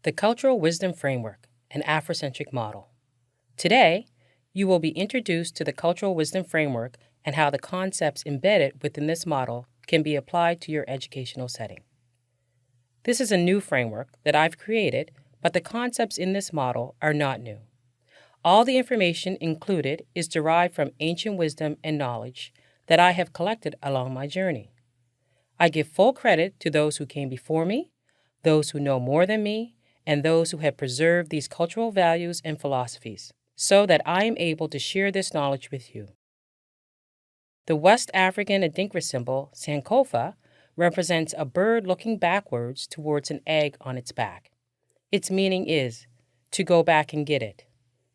The Cultural Wisdom Framework, an Africentric model. Today, you will be introduced to the Cultural Wisdom Framework and how the concepts embedded within this model can be applied to your educational setting. This is a new framework that I've created, but the concepts in this model are not new. All the information included is derived from ancient wisdom and knowledge that I have collected along my journey. I give full credit to those who came before me, those who know more than me, and those who have preserved these cultural values and philosophies, so that I am able to share this knowledge with you. The West African Adinkra symbol, Sankofa, represents a bird looking backwards towards an egg on its back. Its meaning is to go back and get it,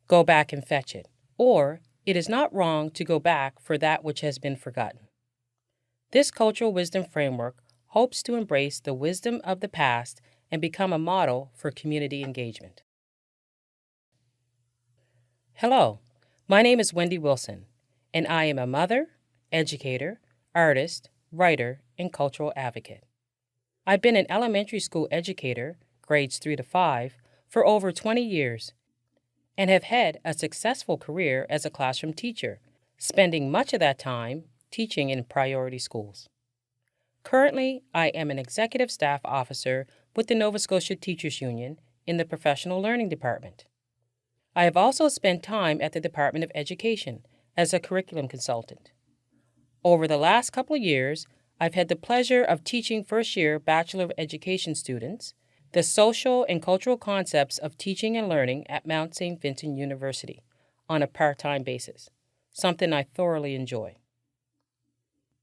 go back and fetch it, or it is not wrong to go back for that which has been forgotten. This cultural wisdom framework hopes to embrace the wisdom of the past and become a model for community engagement. Hello, my name is Wendy Wilson, and I am a mother, educator, artist, writer, and cultural advocate. I've been an elementary school educator, grades 3 to 5, for over 20 years, and have had a successful career as a classroom teacher, spending much of that time teaching in priority schools. Currently, I am an executive staff officer with the Nova Scotia Teachers Union in the Professional Learning Department. I have also spent time at the Department of Education as a curriculum consultant. Over the last couple of years, I've had the pleasure of teaching first-year Bachelor of Education students the social and cultural concepts of teaching and learning at Mount St. Vincent University on a part-time basis, something I thoroughly enjoy.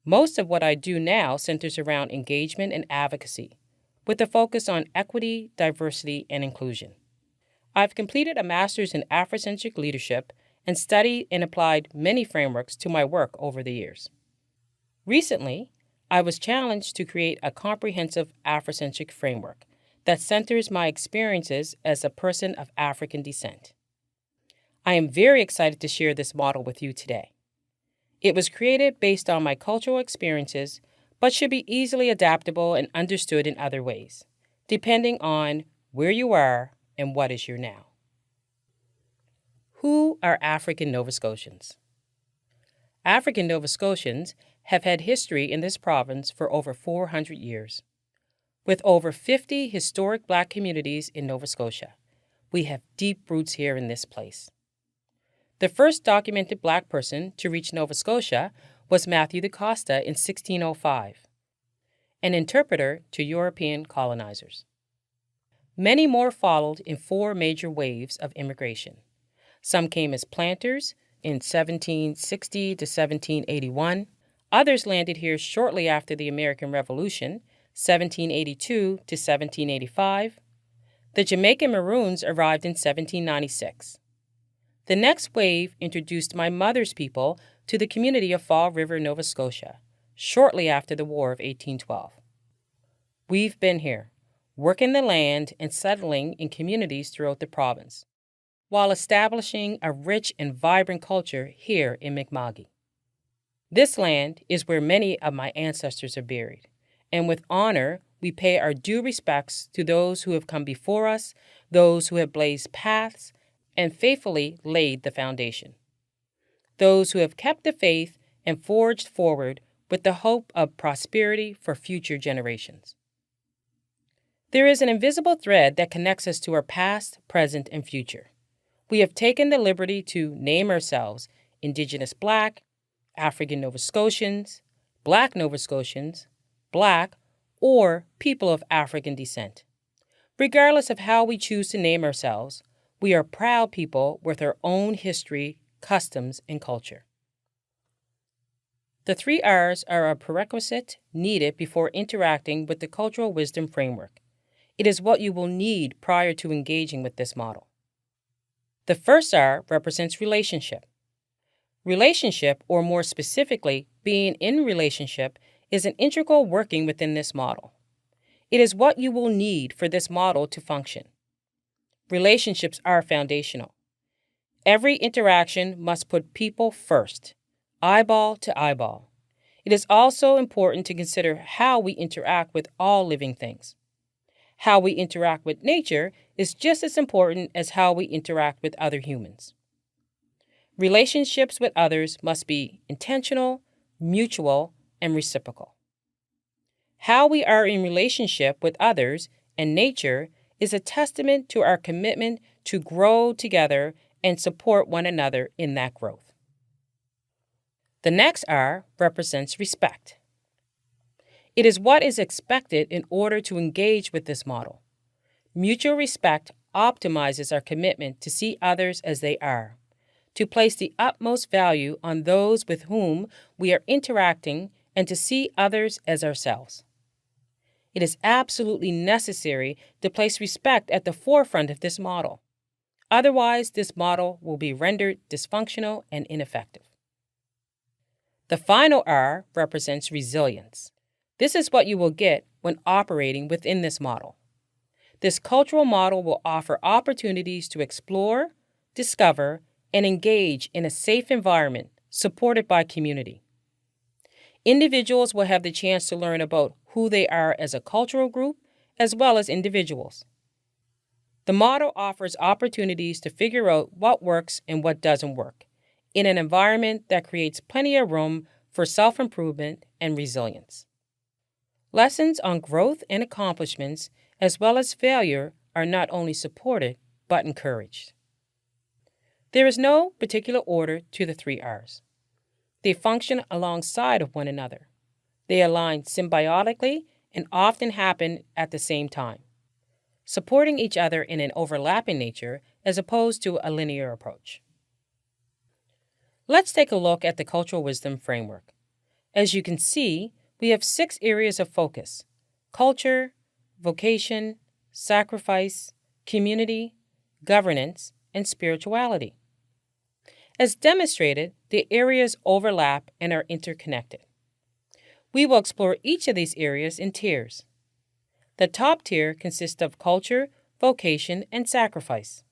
Most of what I do now centers around engagement and advocacy, with a focus on equity, diversity, and inclusion. I've completed a master's in Africentric leadership and studied and applied many frameworks to my work over the years. Recently, I was challenged to create a comprehensive Africentric framework that centers my experiences as a person of African descent. I am very excited to share this model with you today. It was created based on my cultural experiences, but should be easily adaptable and understood in other ways, depending on where you are and what is your now. Who are African Nova Scotians? African Nova Scotians have had history in this province for over 400 years. With over 50 historic Black communities in Nova Scotia, we have deep roots here in this place. The first documented Black person to reach Nova Scotia was Matthew da Costa in 1605, an interpreter to European colonizers. Many more followed in 4 major waves of immigration. Some came as planters in 1760 to 1781. Others landed here shortly after the American Revolution, 1782 to 1785. The Jamaican Maroons arrived in 1796. The next wave introduced my mother's people to the community of Fall River, Nova Scotia, shortly after the War of 1812. We've been here, working the land and settling in communities throughout the province, while establishing a rich and vibrant culture here in Mi'kma'ki. This land is where many of my ancestors are buried, and with honor, we pay our due respects to those who have come before us, those who have blazed paths, and faithfully laid the foundation. Those who have kept the faith and forged forward with the hope of prosperity for future generations. There is an invisible thread that connects us to our past, present, and future. We have taken the liberty to name ourselves Indigenous Black, African Nova Scotians, Black Nova Scotians, Black, or people of African descent. Regardless of how we choose to name ourselves, we are proud people with our own history, customs, and culture. The 3 R's are a prerequisite needed before interacting with the Cultural Wisdom Framework. It is what you will need prior to engaging with this model. The first R represents relationship. Relationship, or more specifically, being in relationship, is an integral working within this model. It is what you will need for this model to function. Relationships are foundational. Every interaction must put people first, eyeball to eyeball. It is also important to consider how we interact with all living things. How we interact with nature is just as important as how we interact with other humans. Relationships with others must be intentional, mutual, and reciprocal. How we are in relationship with others and nature is a testament to our commitment to grow together and support one another in that growth. The next R represents respect. It is what is expected in order to engage with this model. Mutual respect optimizes our commitment to see others as they are, to place the utmost value on those with whom we are interacting, and to see others as ourselves. It is absolutely necessary to place respect at the forefront of this model. Otherwise, this model will be rendered dysfunctional and ineffective. The final R represents resilience. This is what you will get when operating within this model. This cultural model will offer opportunities to explore, discover, and engage in a safe environment supported by community. Individuals will have the chance to learn about who they are as a cultural group as well as individuals. The model offers opportunities to figure out what works and what doesn't work in an environment that creates plenty of room for self-improvement and resilience. Lessons on growth and accomplishments as well as failure are not only supported but encouraged. There is no particular order to the 3 R's. They function alongside of one another. They align symbiotically and often happen at the same time, supporting each other in an overlapping nature as opposed to a linear approach. Let's take a look at the cultural wisdom framework. As you can see, we have 6 areas of focus: culture, vocation, sacrifice, community, governance, and spirituality. As demonstrated, the areas overlap and are interconnected. We will explore each of these areas in tiers. The top tier consists of culture, vocation, and sacrifice.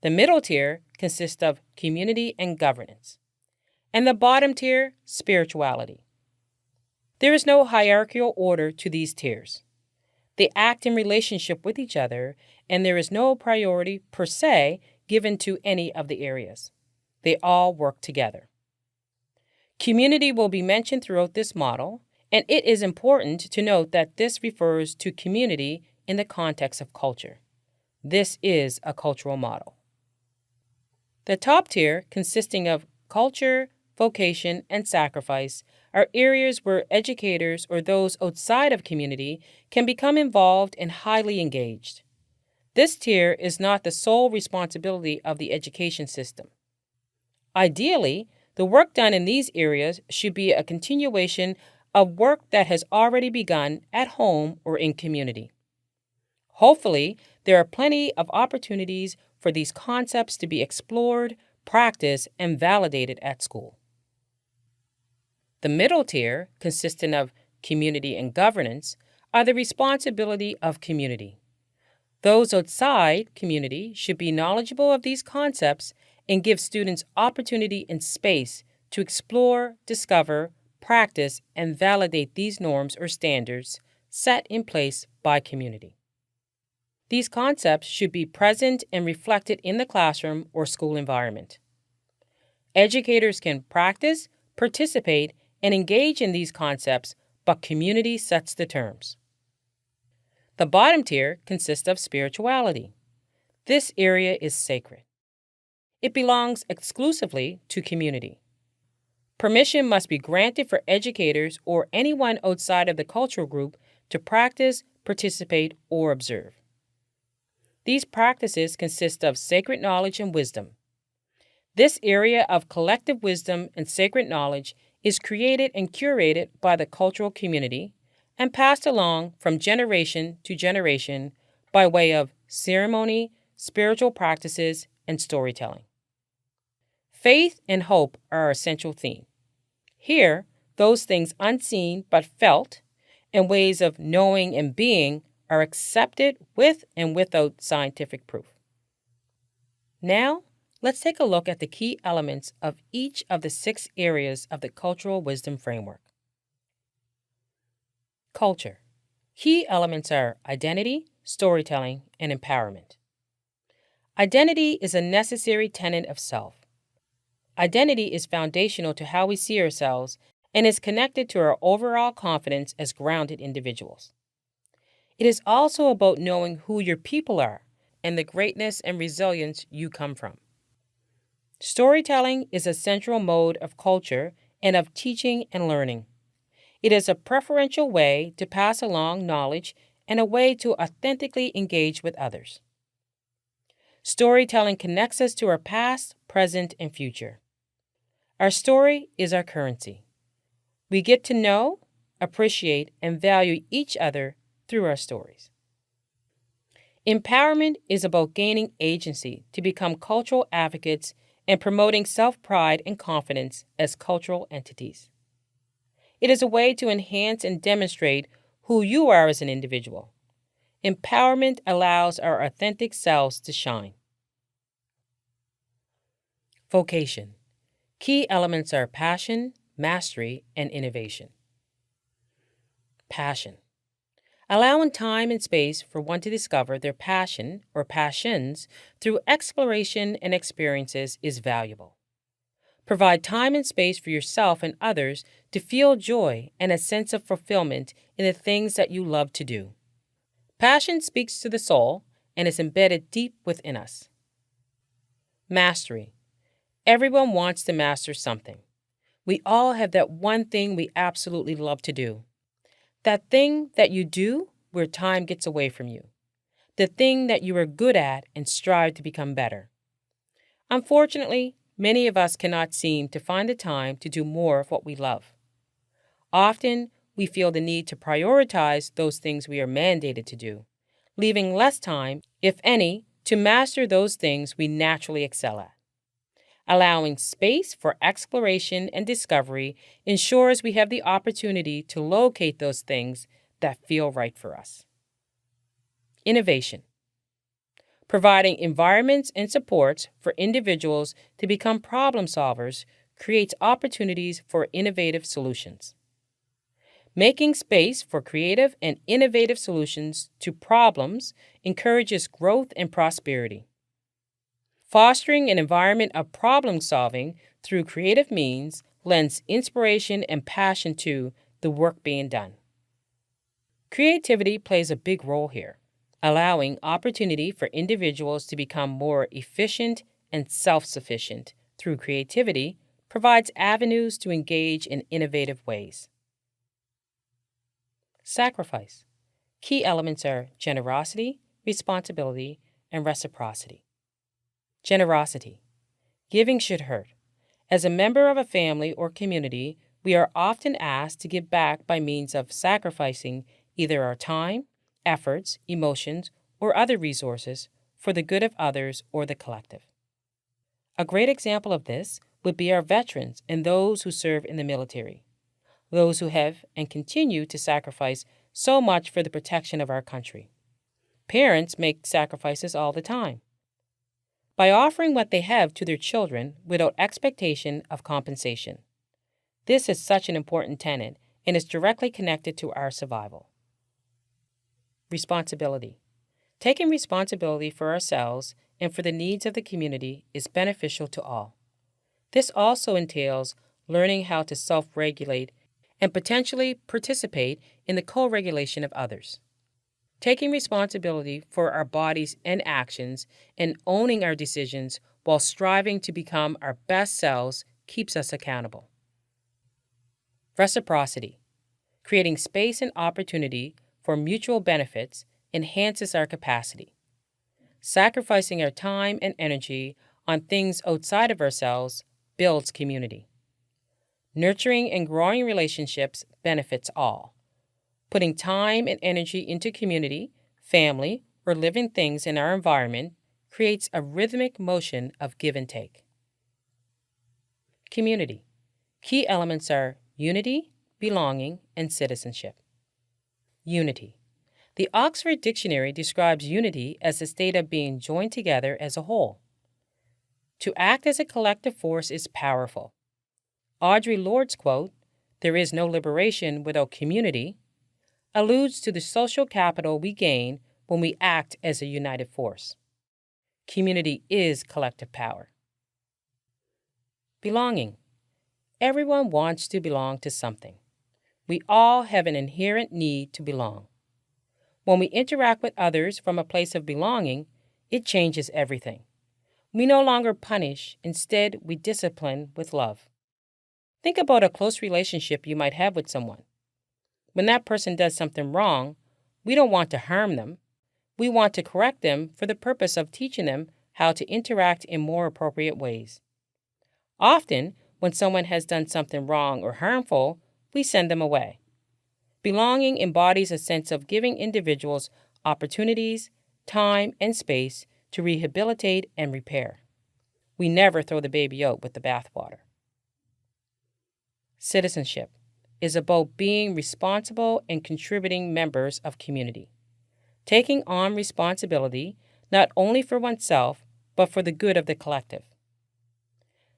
The middle tier consists of community and governance. And the bottom tier, spirituality. There is no hierarchical order to these tiers. They act in relationship with each other, and there is no priority per se given to any of the areas. They all work together. Community will be mentioned throughout this model, and it is important to note that this refers to community in the context of culture. This is a cultural model. The top tier, consisting of culture, vocation, and sacrifice, are areas where educators or those outside of community can become involved and highly engaged. This tier is not the sole responsibility of the education system. Ideally, the work done in these areas should be a continuation of work that has already begun at home or in community. Hopefully, there are plenty of opportunities for these concepts to be explored, practiced, and validated at school. The middle tier, consisting of community and governance, are the responsibility of community. Those outside community should be knowledgeable of these concepts and give students opportunity and space to explore, discover, practice, and validate these norms or standards set in place by community. These concepts should be present and reflected in the classroom or school environment. Educators can practice, participate, and engage in these concepts, but community sets the terms. The bottom tier consists of spirituality. This area is sacred. It belongs exclusively to community. Permission must be granted for educators or anyone outside of the cultural group to practice, participate, or observe. These practices consist of sacred knowledge and wisdom. This area of collective wisdom and sacred knowledge is created and curated by the cultural community and passed along from generation to generation by way of ceremony, spiritual practices, and storytelling. Faith and hope are our essential theme. Here, those things unseen but felt and ways of knowing and being are accepted with and without scientific proof. Now, let's take a look at the key elements of each of the 6 areas of the cultural wisdom framework. Culture. Key elements are identity, storytelling, and empowerment. Identity is a necessary tenet of self. Identity is foundational to how we see ourselves and is connected to our overall confidence as grounded individuals. It is also about knowing who your people are and the greatness and resilience you come from. Storytelling is a central mode of culture and of teaching and learning. It is a preferential way to pass along knowledge and a way to authentically engage with others. Storytelling connects us to our past, present, and future. Our story is our currency. We get to know, appreciate, and value each other through our stories. Empowerment is about gaining agency to become cultural advocates and promoting self-pride and confidence as cultural entities. It is a way to enhance and demonstrate who you are as an individual. Empowerment allows our authentic selves to shine. Vocation. Key elements are passion, mastery, and innovation. Passion. Allowing time and space for one to discover their passion or passions through exploration and experiences is valuable. Provide time and space for yourself and others to feel joy and a sense of fulfillment in the things that you love to do. Passion speaks to the soul and is embedded deep within us. Mastery. Everyone wants to master something. We all have that one thing we absolutely love to do. That thing that you do where time gets away from you. The thing that you are good at and strive to become better. Unfortunately, many of us cannot seem to find the time to do more of what we love. Often, we feel the need to prioritize those things we are mandated to do, leaving less time, if any, to master those things we naturally excel at. Allowing space for exploration and discovery ensures we have the opportunity to locate those things that feel right for us. Innovation. Providing environments and supports for individuals to become problem solvers creates opportunities for innovative solutions. Making space for creative and innovative solutions to problems encourages growth and prosperity. Fostering an environment of problem solving through creative means lends inspiration and passion to the work being done. Creativity plays a big role here, allowing opportunity for individuals to become more efficient and self-sufficient through creativity provides avenues to engage in innovative ways. Sacrifice. Key elements are generosity, responsibility, and reciprocity. Generosity. Giving should hurt. As a member of a family or community, we are often asked to give back by means of sacrificing either our time, efforts, emotions, or other resources for the good of others or the collective. A great example of this would be our veterans and those who serve in the military, those who have and continue to sacrifice so much for the protection of our country. Parents make sacrifices all the time. By offering what they have to their children without expectation of compensation. This is such an important tenet and is directly connected to our survival. Responsibility. Taking responsibility for ourselves and for the needs of the community is beneficial to all. This also entails learning how to self-regulate and potentially participate in the co-regulation of others. Taking responsibility for our bodies and actions and owning our decisions while striving to become our best selves keeps us accountable. Reciprocity. Creating space and opportunity for mutual benefits enhances our capacity. Sacrificing our time and energy on things outside of ourselves builds community. Nurturing and growing relationships benefits all. Putting time and energy into community, family, or living things in our environment creates a rhythmic motion of give and take. Community. Key elements are unity, belonging, and citizenship. Unity. The Oxford Dictionary describes unity as the state of being joined together as a whole. To act as a collective force is powerful. Audre Lorde's quote, "There is no liberation without community," alludes to the social capital we gain when we act as a united force. Community is collective power. Belonging. Everyone wants to belong to something. We all have an inherent need to belong. When we interact with others from a place of belonging, it changes everything. We no longer punish, instead, we discipline with love. Think about a close relationship you might have with someone. When that person does something wrong, we don't want to harm them. We want to correct them for the purpose of teaching them how to interact in more appropriate ways. Often, when someone has done something wrong or harmful, we send them away. Belonging embodies a sense of giving individuals opportunities, time, and space to rehabilitate and repair. We never throw the baby out with the bathwater. Citizenship is about being responsible and contributing members of community, taking on responsibility not only for oneself, but for the good of the collective.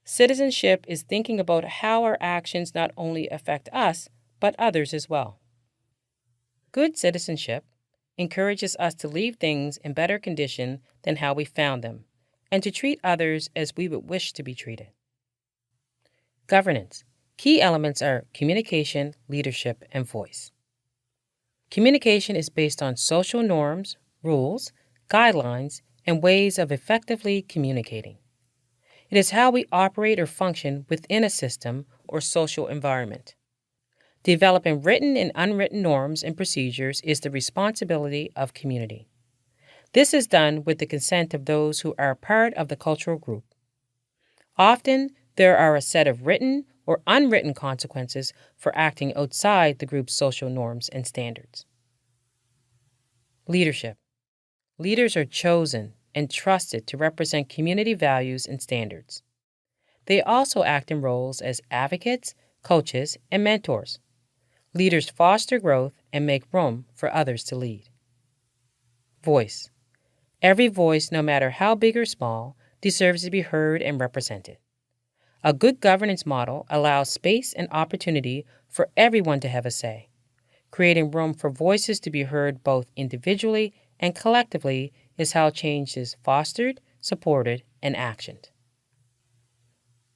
Citizenship is thinking about how our actions not only affect us, but others as well. Good citizenship encourages us to leave things in better condition than how we found them, and to treat others as we would wish to be treated. Governance. Key elements are communication, leadership, and voice. Communication is based on social norms, rules, guidelines, and ways of effectively communicating. It is how we operate or function within a system or social environment. Developing written and unwritten norms and procedures is the responsibility of community. This is done with the consent of those who are part of the cultural group. Often, there are a set of written or unwritten consequences for acting outside the group's social norms and standards. Leadership. Leaders are chosen and trusted to represent community values and standards. They also act in roles as advocates, coaches, and mentors. Leaders foster growth and make room for others to lead. Voice. Every voice, no matter how big or small, deserves to be heard and represented. A good governance model allows space and opportunity for everyone to have a say. Creating room for voices to be heard both individually and collectively is how change is fostered, supported, and actioned.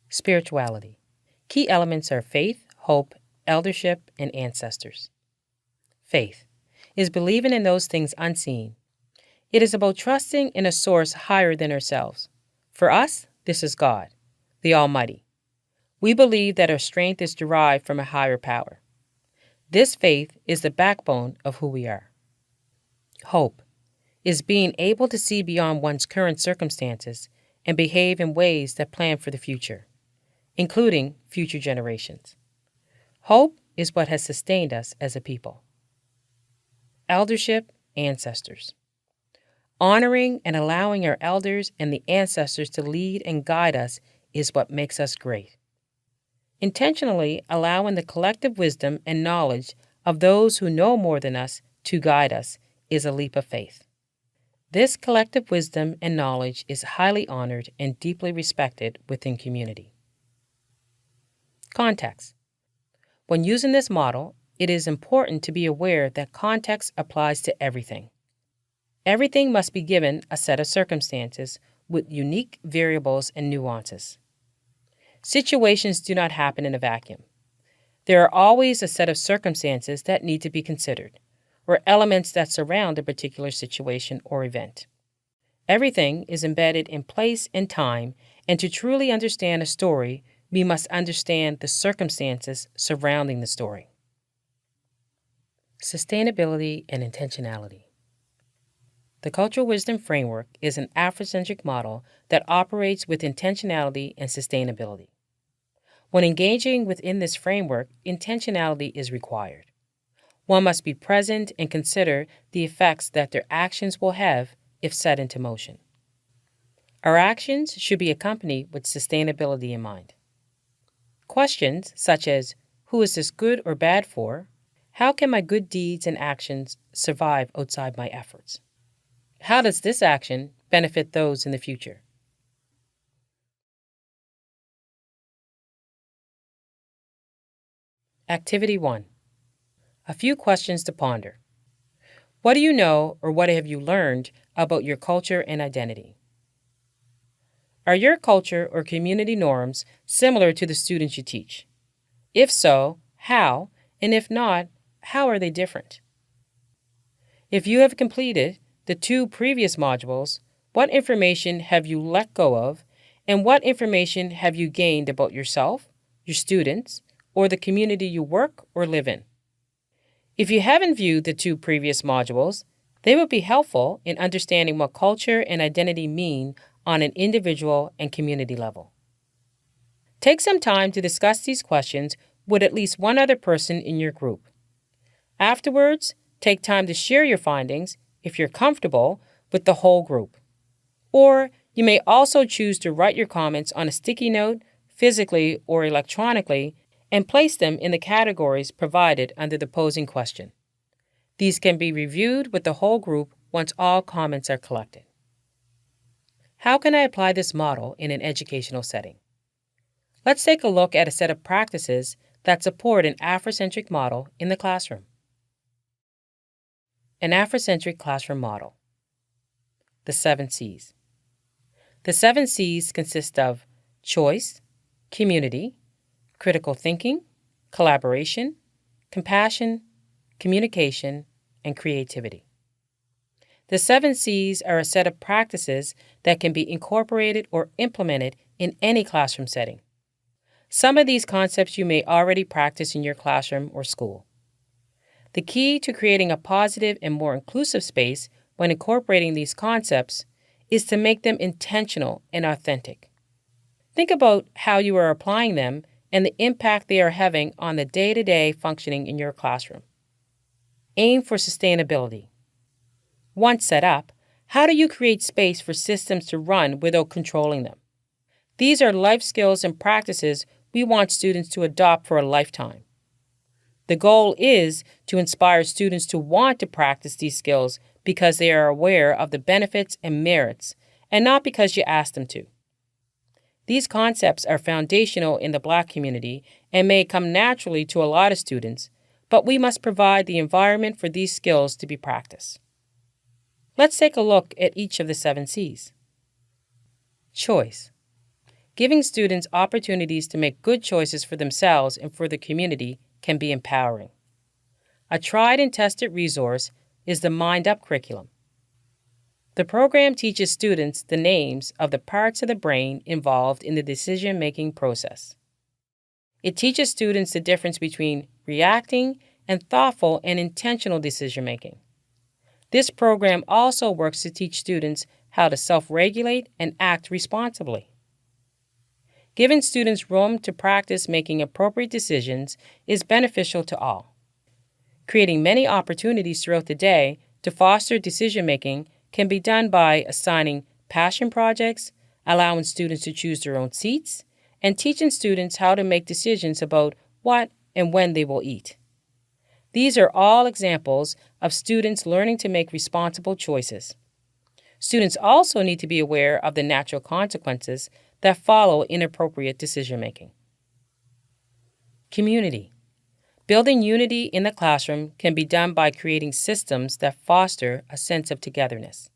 Spirituality. Key elements are faith, hope, eldership, and ancestors. Faith is believing in those things unseen. It is about trusting in a source higher than ourselves. For us, this is God, the Almighty. We believe that our strength is derived from a higher power. This faith is the backbone of who we are. Hope is being able to see beyond one's current circumstances and behave in ways that plan for the future, including future generations. Hope is what has sustained us as a people. Eldership, ancestors. Honoring and allowing our elders and the ancestors to lead and guide us is what makes us great. Intentionally allowing the collective wisdom and knowledge of those who know more than us to guide us is a leap of faith. This collective wisdom and knowledge is highly honored and deeply respected within community. Context. When using this model, it is important to be aware that context applies to everything. Everything must be given a set of circumstances with unique variables and nuances. Situations do not happen in a vacuum. There are always a set of circumstances that need to be considered, or elements that surround a particular situation or event. Everything is embedded in place and time, and to truly understand a story, we must understand the circumstances surrounding the story. Sustainability and intentionality. The Cultural Wisdom Framework is an Africentric model that operates with intentionality and sustainability. When engaging within this framework, intentionality is required. One must be present and consider the effects that their actions will have if set into motion. Our actions should be accompanied with sustainability in mind. Questions such as, who is this good or bad for? How can my good deeds and actions survive outside my efforts? How does this action benefit those in the future? Activity 1. A few questions to ponder. What do you know or what have you learned about your culture and identity? Are your culture or community norms similar to the students you teach? If so, how? And if not, how are they different? If you have completed the 2 previous modules, what information have you let go of, and what information have you gained about yourself, your students, or the community you work or live in? If you haven't viewed the 2 previous modules, they will be helpful in understanding what culture and identity mean on an individual and community level. Take some time to discuss these questions with at least one other person in your group. Afterwards, take time to share your findings, if you're comfortable, with the whole group. Or you may also choose to write your comments on a sticky note, physically or electronically, and place them in the categories provided under the posing question. These can be reviewed with the whole group once all comments are collected. How can I apply this model in an educational setting? Let's take a look at a set of practices that support an Africentric model in the classroom. An Africentric classroom model. The 7 C's. The 7 C's consist of choice, community, critical thinking, collaboration, compassion, communication, and creativity. The 7 C's are a set of practices that can be incorporated or implemented in any classroom setting. Some of these concepts you may already practice in your classroom or school. The key to creating a positive and more inclusive space when incorporating these concepts is to make them intentional and authentic. Think about how you are applying them and the impact they are having on the day-to-day functioning in your classroom. Aim for sustainability. Once set up, how do you create space for systems to run without controlling them? These are life skills and practices we want students to adopt for a lifetime. The goal is to inspire students to want to practice these skills because they are aware of the benefits and merits, and not because you ask them to. These concepts are foundational in the Black community and may come naturally to a lot of students, but we must provide the environment for these skills to be practiced. Let's take a look at each of the 7 C's. Choice. Giving students opportunities to make good choices for themselves and for the community can be empowering. A tried and tested resource is the Mind Up curriculum. The program teaches students the names of the parts of the brain involved in the decision-making process. It teaches students the difference between reacting and thoughtful and intentional decision-making. This program also works to teach students how to self-regulate and act responsibly. Giving students room to practice making appropriate decisions is beneficial to all. Creating many opportunities throughout the day to foster decision-making can be done by assigning passion projects, allowing students to choose their own seats, and teaching students how to make decisions about what and when they will eat. These are all examples of students learning to make responsible choices. Students also need to be aware of the natural consequences that follow inappropriate decision-making. Community. Building unity in the classroom can be done by creating systems that foster a sense of togetherness.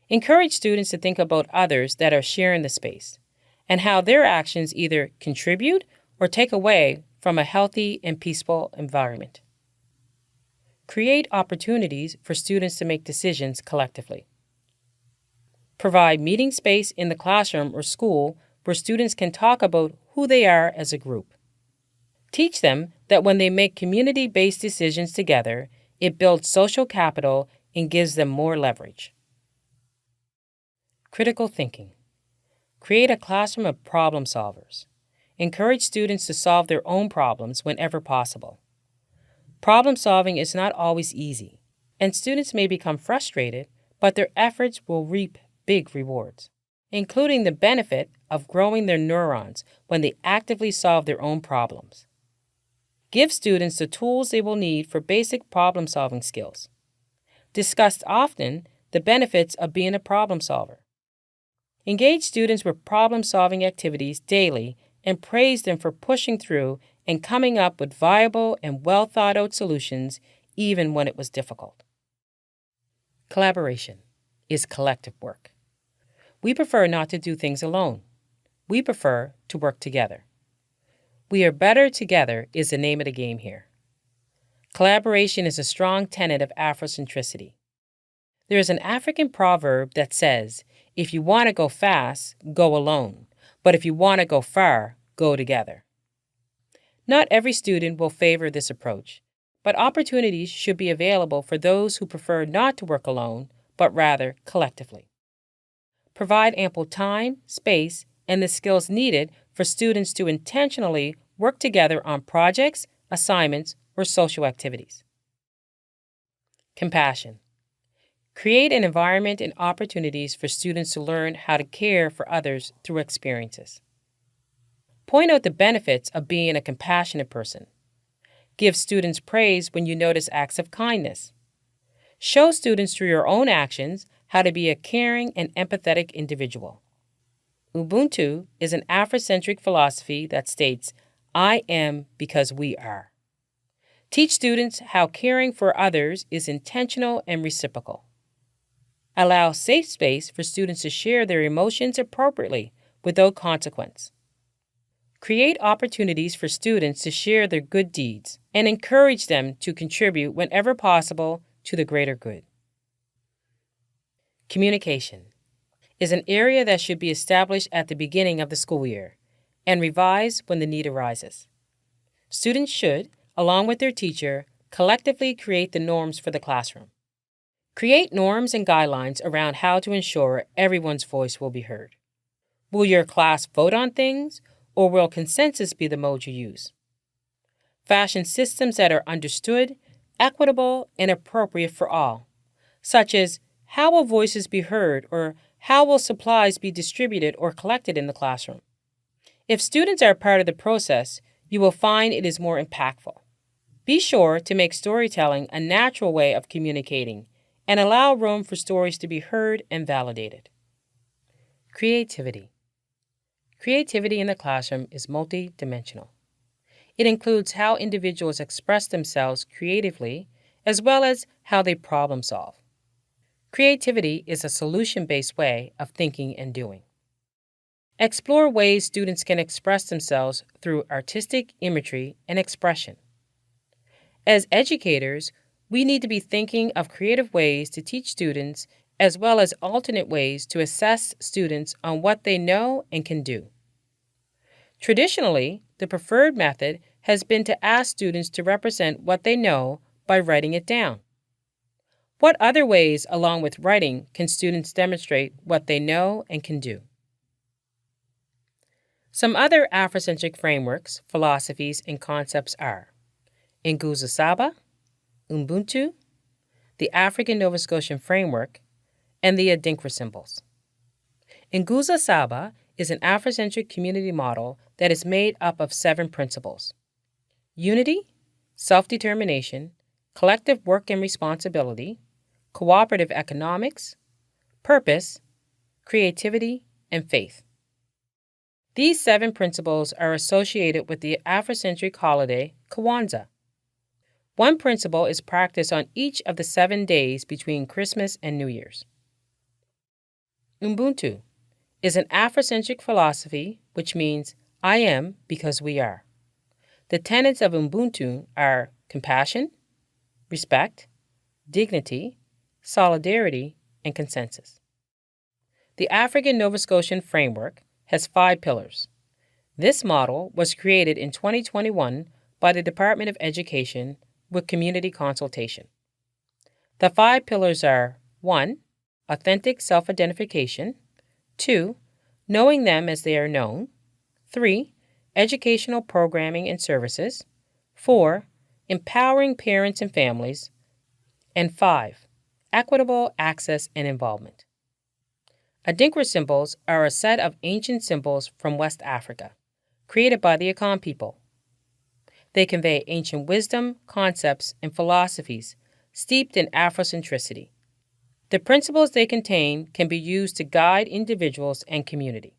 Encourage students to think about others that are sharing the space and how their actions either contribute or take away from a healthy and peaceful environment. Create opportunities for students to make decisions collectively. Provide meeting space in the classroom or school where students can talk about who they are as a group. Teach them that when they make community-based decisions together, it builds social capital and gives them more leverage. Critical thinking. Create a classroom of problem solvers. Encourage students to solve their own problems whenever possible. Problem solving is not always easy, and students may become frustrated, but their efforts will reap big rewards, including the benefit of growing their neurons when they actively solve their own problems. Give students the tools they will need for basic problem-solving skills. Discuss often the benefits of being a problem solver. Engage students with problem-solving activities daily and praise them for pushing through and coming up with viable and well thought out solutions even when it was difficult. Collaboration is collective work. We prefer not to do things alone. We prefer to work together. We are better together is the name of the game here. Collaboration is a strong tenet of Afrocentricity. There is an African proverb that says, if you want to go fast, go alone, but if you want to go far, go together. Not every student will favor this approach, but opportunities should be available for those who prefer not to work alone, but rather collectively. Provide ample time, space, and the skills needed for students to intentionally work together on projects, assignments, or social activities. Compassion. Create an environment and opportunities for students to learn how to care for others through experiences. Point out the benefits of being a compassionate person. Give students praise when you notice acts of kindness. Show students through your own actions how to be a caring and empathetic individual. Ubuntu is an Africentric philosophy that states, I am because we are. Teach students how caring for others is intentional and reciprocal. Allow safe space for students to share their emotions appropriately without consequence. Create opportunities for students to share their good deeds and encourage them to contribute whenever possible to the greater good. Communication is an area that should be established at the beginning of the school year and revised when the need arises. Students should, along with their teacher, collectively create the norms for the classroom. Create norms and guidelines around how to ensure everyone's voice will be heard. Will your class vote on things, or will consensus be the mode you use? Fashion systems that are understood, equitable, and appropriate for all, such as how will voices be heard or how will supplies be distributed or collected in the classroom. If students are part of the process, you will find it is more impactful. Be sure to make storytelling a natural way of communicating and allow room for stories to be heard and validated. Creativity. Creativity in the classroom is multidimensional. It includes how individuals express themselves creatively as well as how they problem solve. Creativity is a solution-based way of thinking and doing. Explore ways students can express themselves through artistic imagery and expression. As educators, we need to be thinking of creative ways to teach students as well as alternate ways to assess students on what they know and can do. Traditionally, the preferred method has been to ask students to represent what they know by writing it down. What other ways, along with writing, can students demonstrate what they know and can do? Some other Afrocentric frameworks, philosophies, and concepts are Nguzo Saba, Ubuntu, the African Nova Scotian Framework, and the Adinkra symbols. Nguzo Saba is an Afrocentric community model that is made up of 7 principles: unity, self-determination, collective work and responsibility, cooperative economics, purpose, creativity, and faith. These 7 principles are associated with the Afrocentric holiday Kwanzaa. One principle is practiced on each of the 7 days between Christmas and New Year's. Ubuntu is an Afrocentric philosophy which means I am because we are. The tenets of Ubuntu are compassion, respect, dignity, solidarity, and consensus. The African Nova Scotian Framework has 5 pillars. This model was created in 2021 by the Department of Education with community consultation. The 5 pillars are 1. Authentic self-identification, 2. Knowing them as they are known, 3. Educational programming and services, 4. Empowering parents and families, and 5. Equitable access and involvement. Adinkra symbols are a set of ancient symbols from West Africa, created by the Akan people. They convey ancient wisdom, concepts, and philosophies steeped in Afrocentricity. The principles they contain can be used to guide individuals and community.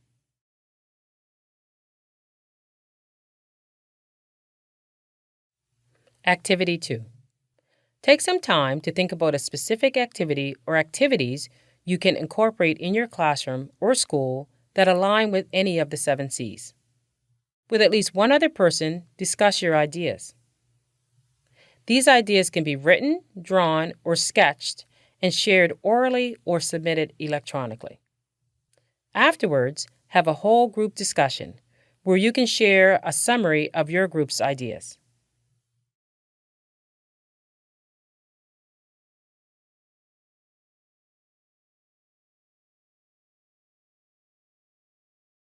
Activity 2. Take some time to think about a specific activity or activities you can incorporate in your classroom or school that align with any of the 7 C's. With at least one other person, discuss your ideas. These ideas can be written, drawn, or sketched and shared orally or submitted electronically. Afterwards, have a whole group discussion where you can share a summary of your group's ideas.